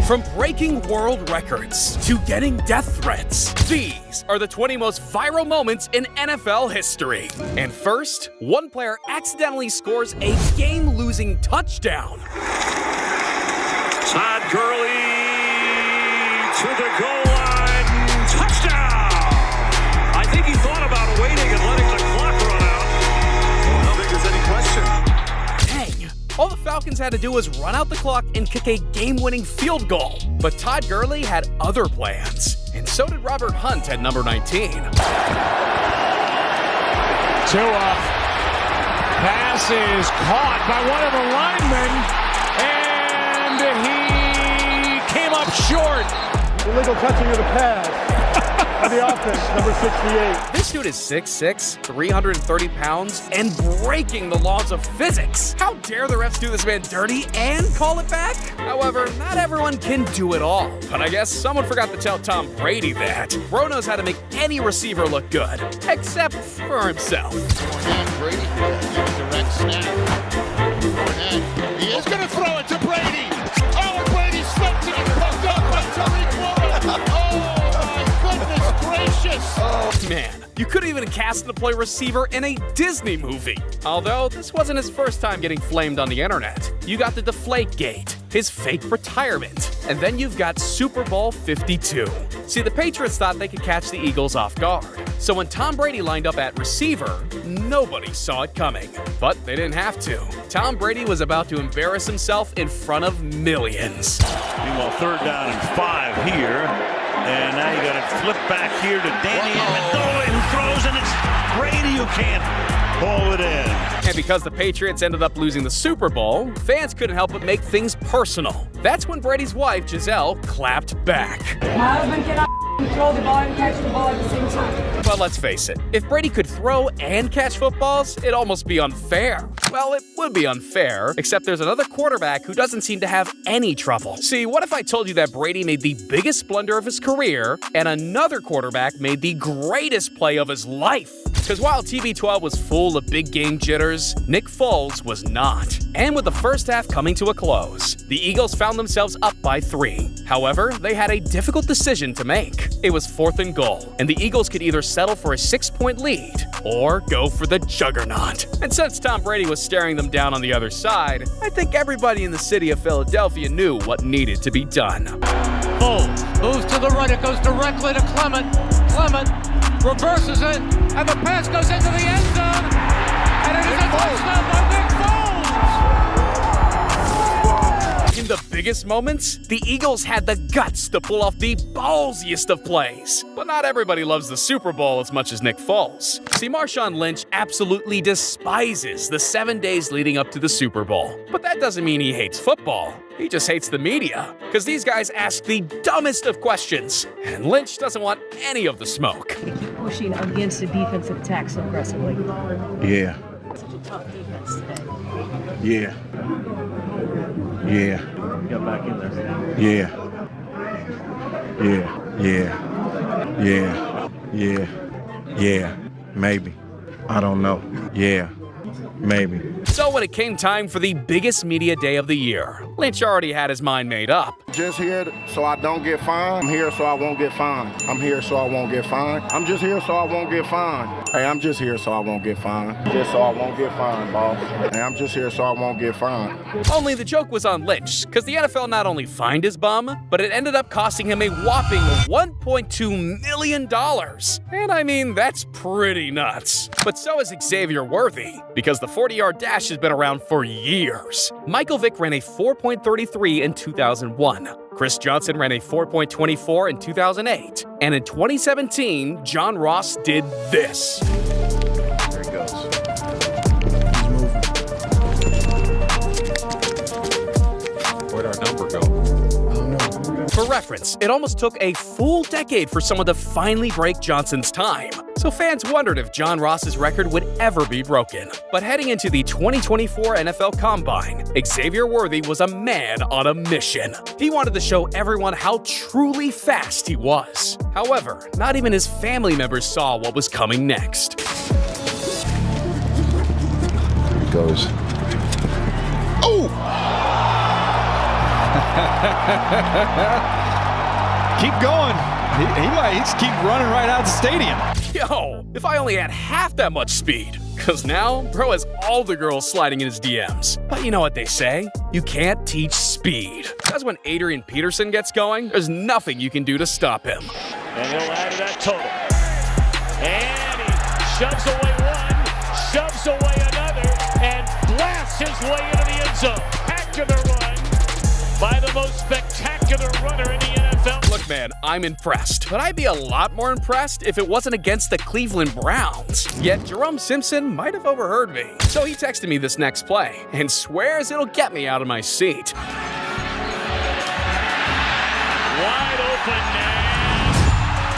From breaking world records to getting death threats, these are the 20 most viral moments in NFL history. And first, one player accidentally scores a game-losing touchdown. Todd Gurley to the goal line. Touchdown! I think he thought about waiting and letting the clock run out. I don't think there's any question. Dang. All the Falcons had to do was run out the clock and kick a game-winning field goal. But Todd Gurley had other plans. And so did Robert Hunt at number 19. Tua. Pass is caught by one of the linemen. And he came up short. Illegal touching of the pass of the offense, number 68. This dude is 6'6", 330 pounds, and breaking the laws of physics. How dare the refs do this man dirty and call it back? However, not everyone can do it all. But I guess someone forgot to tell Tom Brady that. Bro knows how to make any receiver look good, except for himself. Fournette, Brady, direct snap. Fournette, he is going to throw it to Brady. Oh, and Brady slipped it and poked up by Tariq Woolen. Oh, my goodness gracious. Man, you couldn't even cast him to play receiver in a Disney movie. Although, this wasn't his first time getting flamed on the internet. You got the Deflategate, his fake retirement, and then you've got Super Bowl 52. See, the Patriots thought they could catch the Eagles off guard. So when Tom Brady lined up at receiver, nobody saw it coming. But they didn't have to. Tom Brady was about to embarrass himself in front of millions. Meanwhile, 3rd down and 5 here. And now you got it flip back here to Danny Amendola, who throws, and it's Brady who can't pull it in. And because the Patriots ended up losing the Super Bowl, fans couldn't help but make things personal. That's when Brady's wife, Giselle, clapped back. My husband cannot throw the ball and catch the ball at the same time. But let's face it, if Brady could throw and catch footballs, it'd almost be unfair. Well, it would be unfair, except there's another quarterback who doesn't seem to have any trouble. See, what if I told you that Brady made the biggest blunder of his career, and another quarterback made the greatest play of his life? Because while TB12 was full of big game jitters, Nick Foles was not. And with the first half coming to a close, the Eagles found themselves up by 3. However, they had a difficult decision to make. It was 4th and goal, and the Eagles could either settle for a 6-point lead or go for the juggernaut. And since Tom Brady was staring them down on the other side, I think everybody in the city of Philadelphia knew what needed to be done. Foles moves to the right. It goes directly to Clement. Clement reverses it, and the pass goes into the end zone. And it is a touchdown by Nick Foles. In the biggest moments, the Eagles had the guts to pull off the ballsiest of plays. But not everybody loves the Super Bowl as much as Nick Foles. See, Marshawn Lynch absolutely despises the 7 days leading up to the Super Bowl. But that doesn't mean he hates football. He just hates the media. Because these guys ask the dumbest of questions. And Lynch doesn't want any of the smoke. We keep pushing against the defensive attack so aggressively. Yeah. Such a tough defense today. Yeah. Yeah. Got back in there. Yeah. Yeah. Yeah. Yeah. Yeah. Yeah. Maybe. I don't know. Yeah. Maybe. So when it came time for the biggest media day of the year, Lynch already had his mind made up. Just here so I don't get fined. I'm here so I won't get fined. I'm here so I won't get fined. I'm just here so I won't get fined. Hey, I'm just here so I won't get fined. Just so I won't get fined, boss. Hey, I'm just here so I won't get fined. Only the joke was on Lynch, because the NFL not only fined his bum, but it ended up costing him a whopping $1.2 million. And I mean, that's pretty nuts. But so is Xavier Worthy, because the 40-yard dash has been around for years. Michael Vick ran a 4.33 in 2001. Chris Johnson ran a 4.24 in 2008. And in 2017, John Ross did this. There he goes. He's moving. Where'd our number go? I don't know. For reference, it almost took a full decade for someone to finally break Johnson's time. So fans wondered if John Ross's record would ever be broken. But heading into the 2024 NFL Combine, Xavier Worthy was a man on a mission. He wanted to show everyone how truly fast he was. However, not even his family members saw what was coming next. Here it goes. Oh! Keep going. He might just keep running right out of the stadium. Yo, if I only had half that much speed. Cause now, bro has all the girls sliding in his DMs. But you know what they say? You can't teach speed. Because when Adrian Peterson gets going, there's nothing you can do to stop him. And he'll add to that total. And he shoves away one, shoves away another, and blasts his way into the end zone. Spectacular run by the most spectacular runner in the NFL. Look, man, I'm impressed. But I'd be a lot more impressed if it wasn't against the Cleveland Browns. Yet Jerome Simpson might have overheard me. So he texted me this next play and swears it'll get me out of my seat. Wide open now.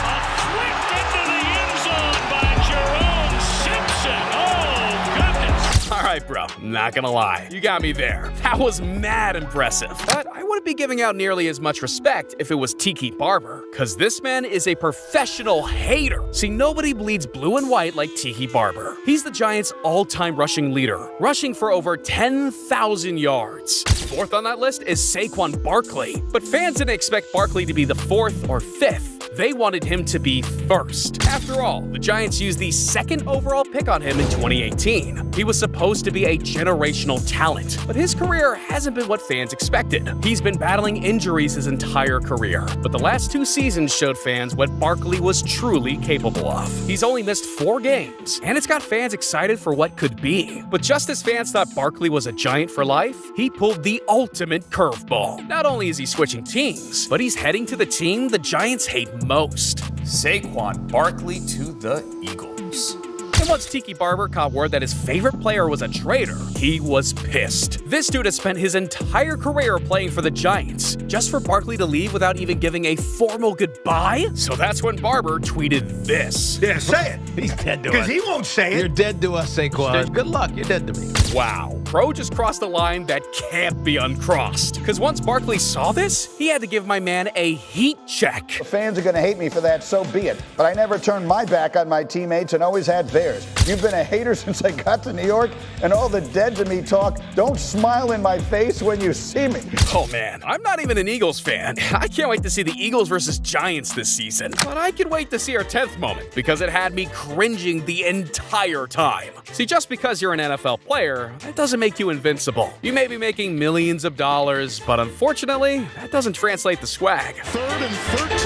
A flick into the end zone by Jerome Simpson. Oh, goodness. All right, bro, not gonna lie. You got me there. That was mad impressive. But I wouldn't be giving out nearly as much respect if it was Tiki Barber, because this man is a professional hater. See, nobody bleeds blue and white like Tiki Barber. He's the Giants' all-time rushing leader, rushing for over 10,000 yards. Fourth on that list is Saquon Barkley, but fans didn't expect Barkley to be the fourth or fifth. They wanted him to be first. After all, the Giants used the second overall pick on him in 2018. He was supposed to be a generational talent, but his career hasn't been what fans expected. He's been battling injuries his entire career, but the last 2 seasons showed fans what Barkley was truly capable of. He's only missed 4 games, and it's got fans excited for what could be. But just as fans thought Barkley was a Giant for life, he pulled the ultimate curveball. Not only is he switching teams, but he's heading to the team the Giants hate most. Saquon Barkley to the Eagles. And once Tiki Barber caught word that his favorite player was a traitor, he was pissed. This dude has spent his entire career playing for the Giants, just for Barkley to leave without even giving a formal goodbye? So that's when Barber tweeted this. Yeah, say it. He's dead to us. Because he won't say it. You're dead to us, Saquon. Good luck. You're dead to me. Wow, Pro just crossed a line that can't be uncrossed. Because once Barkley saw this, he had to give my man a heat check. The fans are going to hate me for that, so be it. But I never turned my back on my teammates and always had theirs. You've been a hater since I got to New York, and all the dead to me talk, don't smile in my face when you see me. Oh man, I'm not even an Eagles fan. I can't wait to see the Eagles versus Giants this season. But I can wait to see our 10th moment, because it had me cringing the entire time. See, just because you're an NFL player, that doesn't make you invincible. You may be making millions of dollars, but unfortunately, that doesn't translate the swag. 3rd and 13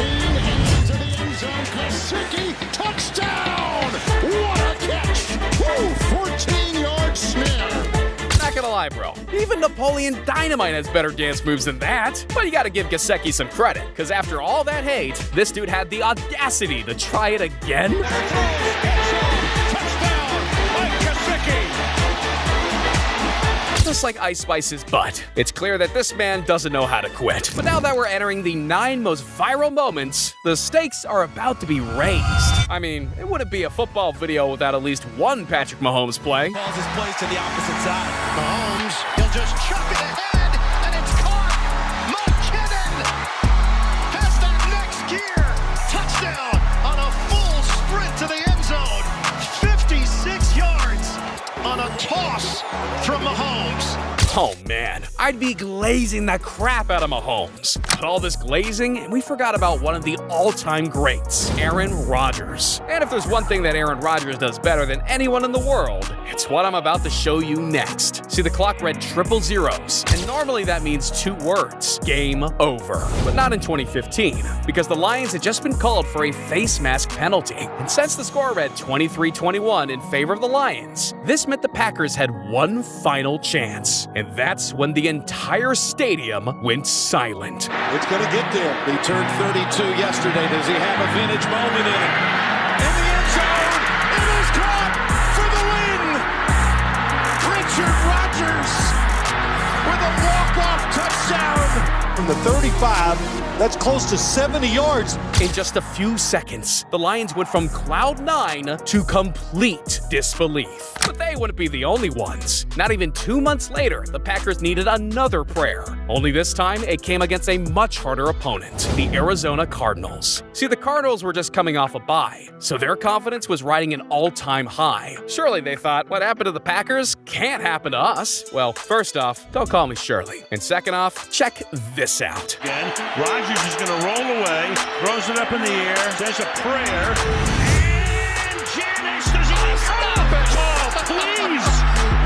into the end zone. Gesicki, touchdown! What a catch! 14-yard snare. Not gonna lie, bro. Even Napoleon Dynamite has better dance moves than that. But you gotta give Gesicki some credit, because after all that hate, this dude had the audacity to try it again. Touchdown, Mike Gesicki. Just like Ice Spice's butt. It's clear that this man doesn't know how to quit. But now that we're entering the 9 most viral moments, the stakes are about to be raised. I mean, it wouldn't be a football video without at least one Patrick Mahomes play. Balls his plays to the opposite side. Mahomes, he'll just chuck it ahead, and it's caught. McKinnon has that next gear. Touchdown on a full sprint to the end zone. 56 yards on a toss from Mahomes. Oh man, I'd be glazing the crap out of Mahomes. But all this glazing, and we forgot about one of the all-time greats, Aaron Rodgers. And if there's one thing that Aaron Rodgers does better than anyone in the world, it's what I'm about to show you next. See, the clock read triple zeros, and normally that means 2 words, game over. But not in 2015, because the Lions had just been called for a face mask penalty. And since the score read 23-21 in favor of the Lions, this meant the Packers had one final chance. And that's when the entire stadium went silent. It's going to get there. He turned 32 yesterday. Does he have a vintage moment in it? In the end zone, it is caught for the win. Richard Rodgers with a walk-off touchdown. From the 35, that's close to 70 yards. In just a few seconds, the Lions went from cloud 9 to complete disbelief. But they wouldn't be the only ones. Not even 2 months later, the Packers needed another prayer. Only this time, it came against a much harder opponent, the Arizona Cardinals. See, the Cardinals were just coming off a bye, so their confidence was riding an all-time high. Surely they thought, what happened to the Packers can't happen to us. Well, first off, don't call me Shirley. And second off, check this out. Again, Rodgers is going to roll away, throws it up in the air, says a prayer, and Janis does he stop it? Oh, please!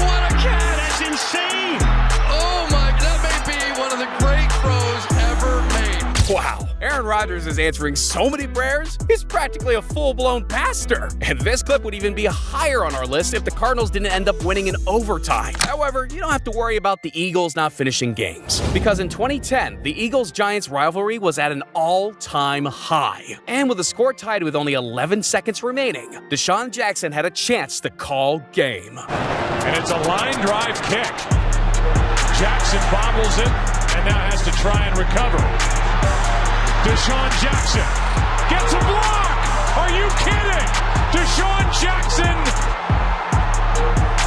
What a catch! That's insane! Oh my, that may be one of the great throws ever made. Wow, Aaron Rodgers is answering so many prayers, he's practically a full-blown pastor. And this clip would even be higher on our list if the Cardinals didn't end up winning in overtime. However, you don't have to worry about the Eagles not finishing games, because in 2010, the Eagles-Giants rivalry was at an all-time high. And with the score tied with only 11 seconds remaining, Deshaun Jackson had a chance to call game. And it's a line drive kick. Jackson bobbles it and now has to try and recover. Deshaun Jackson gets a block! Are you kidding? Deshaun Jackson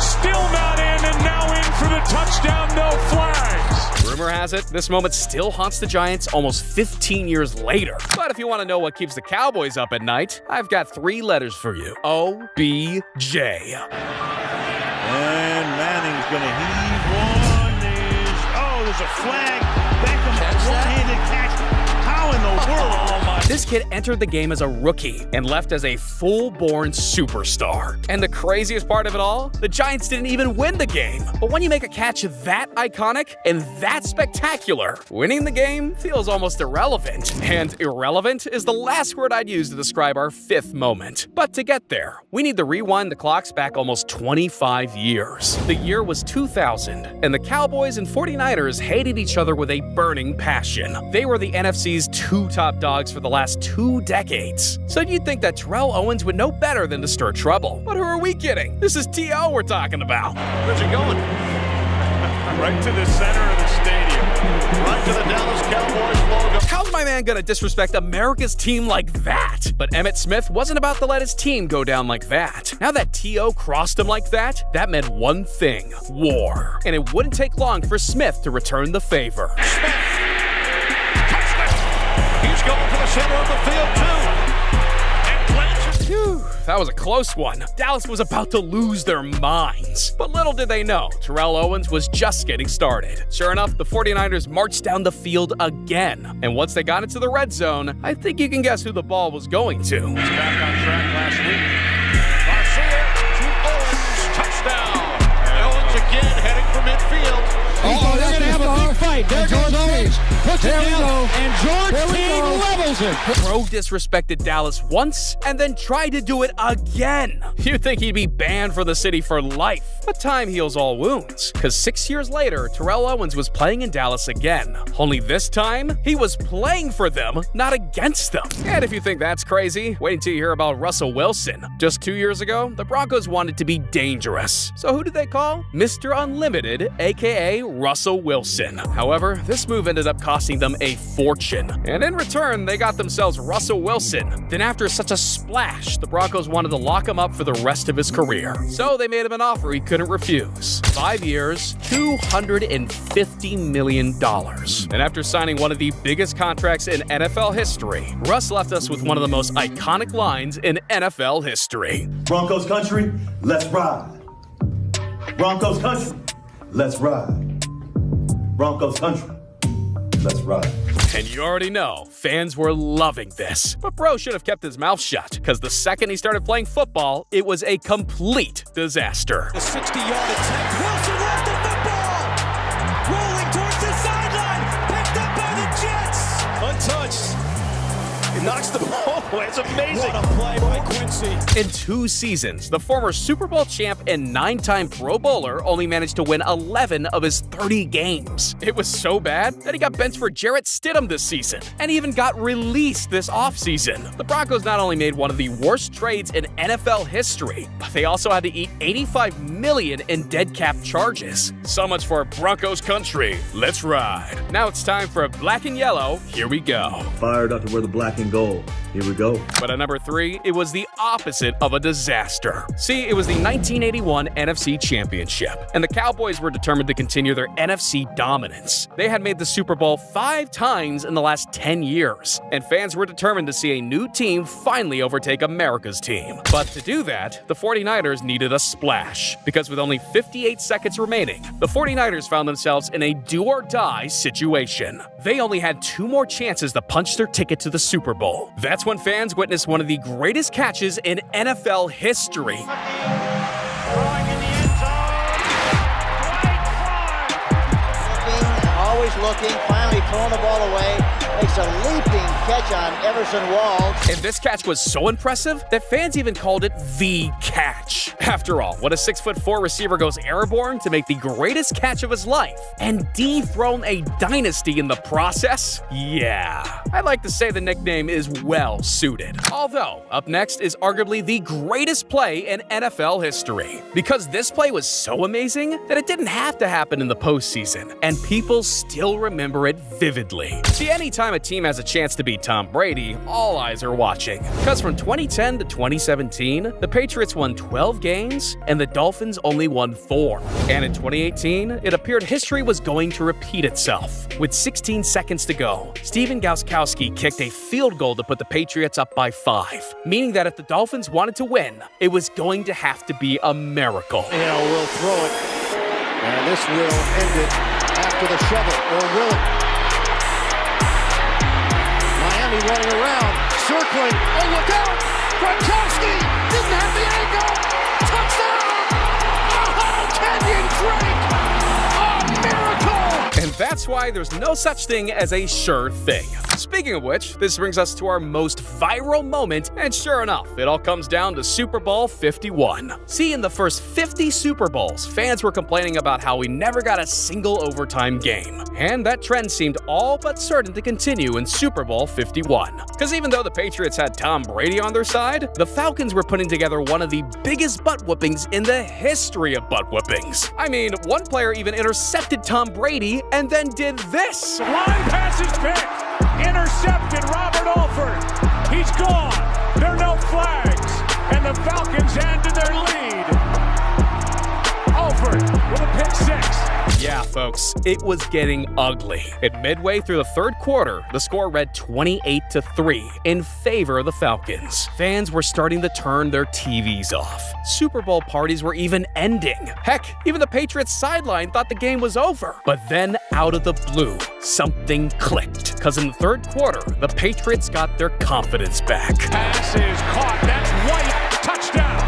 still not in and now in for the touchdown, no flags. Rumor has it, this moment still haunts the Giants almost 15 years later. But if you want to know what keeps the Cowboys up at night, I've got 3 letters for you. O-B-J. And Manning's going to heave one. There's a flag. Beckham, one-handed catch. How in the world? This kid entered the game as a rookie and left as a full-born superstar. And the craziest part of it all, the Giants didn't even win the game. But when you make a catch that iconic and that spectacular, winning the game feels almost irrelevant. And irrelevant is the last word I'd use to describe our 5th moment. But to get there, we need to rewind the clocks back almost 25 years. The year was 2000, and the Cowboys and 49ers hated each other with a burning passion. They were the NFC's 2 top dogs for the last 2 decades. So you'd think that Terrell Owens would know better than to stir trouble. But who are we kidding? This is T.O. we're talking about. Where's he going? Right to the center of the stadium. Right to the Dallas Cowboys logo. How's my man gonna disrespect America's team like that? But Emmitt Smith wasn't about to let his team go down like that. Now that T.O. crossed him like that meant one thing: war. And it wouldn't take long for Smith to return the favor. Smith. He's going to the center of the field, too. And plants. Phew, that was a close one. Dallas was about to lose their minds. But little did they know, Terrell Owens was just getting started. Sure enough, the 49ers marched down the field again. And once they got into the red zone, I think you can guess who the ball was going to. He's back on track last week. Garcia to Owens. Touchdown. And Owens again heading for midfield. Oh, they're going to have a big fight. There goes Owens. Puts it down, and George King levels it. Pro disrespected Dallas once, and then tried to do it again. You'd think he'd be banned from the city for life. But time heals all wounds, because 6 years later, Terrell Owens was playing in Dallas again. Only this time, he was playing for them, not against them. And if you think that's crazy, wait until you hear about Russell Wilson. Just 2 years ago, the Broncos wanted to be dangerous. So who did they call? Mr. Unlimited, aka Russell Wilson. However, this move ended up costing them a fortune. And in return, they got themselves Russell Wilson. Then after such a splash, the Broncos wanted to lock him up for the rest of his career. So they made him an offer he couldn't refuse. 5 years, $250 million. And after signing one of the biggest contracts in NFL history, Russ left us with one of the most iconic lines in NFL history. Broncos country, let's ride. Broncos country, let's ride. Broncos country, let's ride. And you already know, fans were loving this. But bro should have kept his mouth shut, because the second he started playing football, it was a complete disaster. A 60-yard attempt. Wilson lost the football. Rolling towards the sideline. Picked up by the Jets. Untouched. He knocks the ball away. It's amazing. What a play by Quincy. In 2 seasons, the former Super Bowl champ and 9-time Pro Bowler only managed to win 11 of his 30 games. It was so bad that he got benched for Jarrett Stidham this season, and even got released this offseason. The Broncos not only made one of the worst trades in NFL history, but they also had to eat $85 million in dead cap charges. So much for Broncos country. Let's ride. Now it's time for Black and Yellow. Here we go. Fired up to wear the black and gold. Here we go. But at number 3, it was the opposite of a disaster. See, it was the 1981 NFC Championship, and the Cowboys were determined to continue their NFC dominance. They had made the Super Bowl 5 times in the last 10 years, and fans were determined to see a new team finally overtake America's team. But to do that, the 49ers needed a splash, because with only 58 seconds remaining, the 49ers found themselves in a do-or-die situation. They only had 2 more chances to punch their ticket to the Super Bowl. That's when fans witnessed one of the greatest catches in NFL history. Always looking, finally throwing the ball away. Makes a leaping catch on Everson Walls. And this catch was so impressive that fans even called it the catch. After all, when a 6'4" receiver goes airborne to make the greatest catch of his life and dethrone a dynasty in the process, yeah, I'd like to say the nickname is well suited. Although, up next is arguably the greatest play in NFL history, because this play was so amazing that it didn't have to happen in the postseason, and people still remember it vividly. See, anytime a team has a chance to beat Tom Brady, all eyes are watching. Because from 2010 to 2017, the Patriots won 12 games and the Dolphins only won 4. And in 2018, it appeared history was going to repeat itself. With 16 seconds to go, Steven Gostkowski kicked a field goal to put the Patriots up by 5, meaning that if the Dolphins wanted to win, it was going to have to be a miracle. Will throw it, and this will end it after the shovel, or will it? Miami running around, circling. Oh, look out! Gronkowski didn't have the angle. Touchdown! Oh, Kenyon Drake! A miracle! And that's why there's no such thing as a sure thing. Speaking of which, this brings us to our most viral moment, and sure enough, it all comes down to Super Bowl 51. See, in the first 50 Super Bowls, fans were complaining about how we never got a single overtime game. And that trend seemed all but certain to continue in Super Bowl 51. Because even though the Patriots had Tom Brady on their side, the Falcons were putting together one of the biggest butt whoopings in the history of butt whoopings. I mean, one player even intercepted Tom Brady and then did this. Line pass is picked. Intercepted Robert Alford. He's gone. There are no flags. And the Falcons add to their lead. Alford with a pick 6. Yeah, folks, it was getting ugly. At midway through the third quarter, the score read 28-3 in favor of the Falcons. Fans were starting to turn their TVs off. Super Bowl parties were even ending. Heck, even the Patriots sideline thought the game was over. But then, out of the blue, something clicked. Because in the third quarter, the Patriots got their confidence back. Pass is caught. That's White. Touchdown.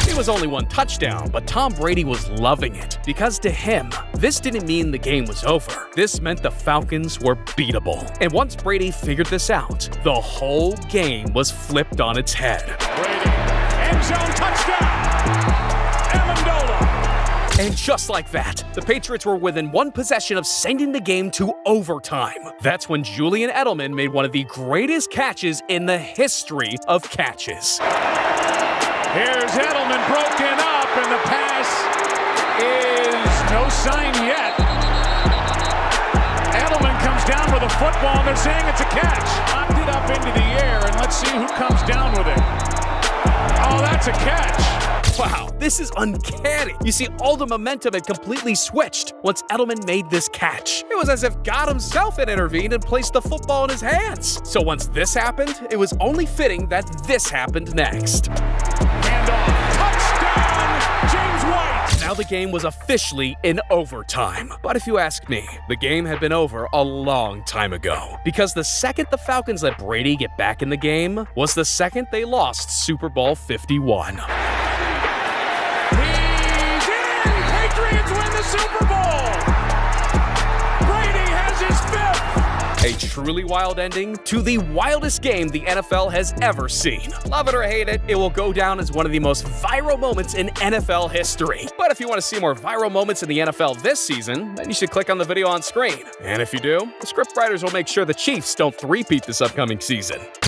It was only one touchdown, but Tom Brady was loving it, because to him, this didn't mean the game was over. This meant the Falcons were beatable. And once Brady figured this out, the whole game was flipped on its head. Brady, end zone touchdown! Amendola. And just like that, the Patriots were within one possession of sending the game to overtime. That's when Julian Edelman made one of the greatest catches in the history of catches. Here's Edelman broken up, and the pass is no sign yet. Edelman comes down with a football, and they're saying it's a catch. Knocked it up into the air, and let's see who comes down with it. Oh, that's a catch. Wow, this is uncanny. You see, all the momentum had completely switched once Edelman made this catch. It was as if God himself had intervened and placed the football in his hands. So once this happened, it was only fitting that this happened next. Touchdown, James White! Now the game was officially in overtime. But if you ask me, the game had been over a long time ago. Because the second the Falcons let Brady get back in the game was the second they lost Super Bowl 51. He's in! Patriots win the Super Bowl! Brady has his 5th! A truly wild ending to the wildest game the NFL has ever seen. Love it or hate it, it will go down as one of the most viral moments in NFL history. But if you want to see more viral moments in the NFL this season, then you should click on the video on screen. And if you do, the scriptwriters will make sure the Chiefs don't three-peat this upcoming season.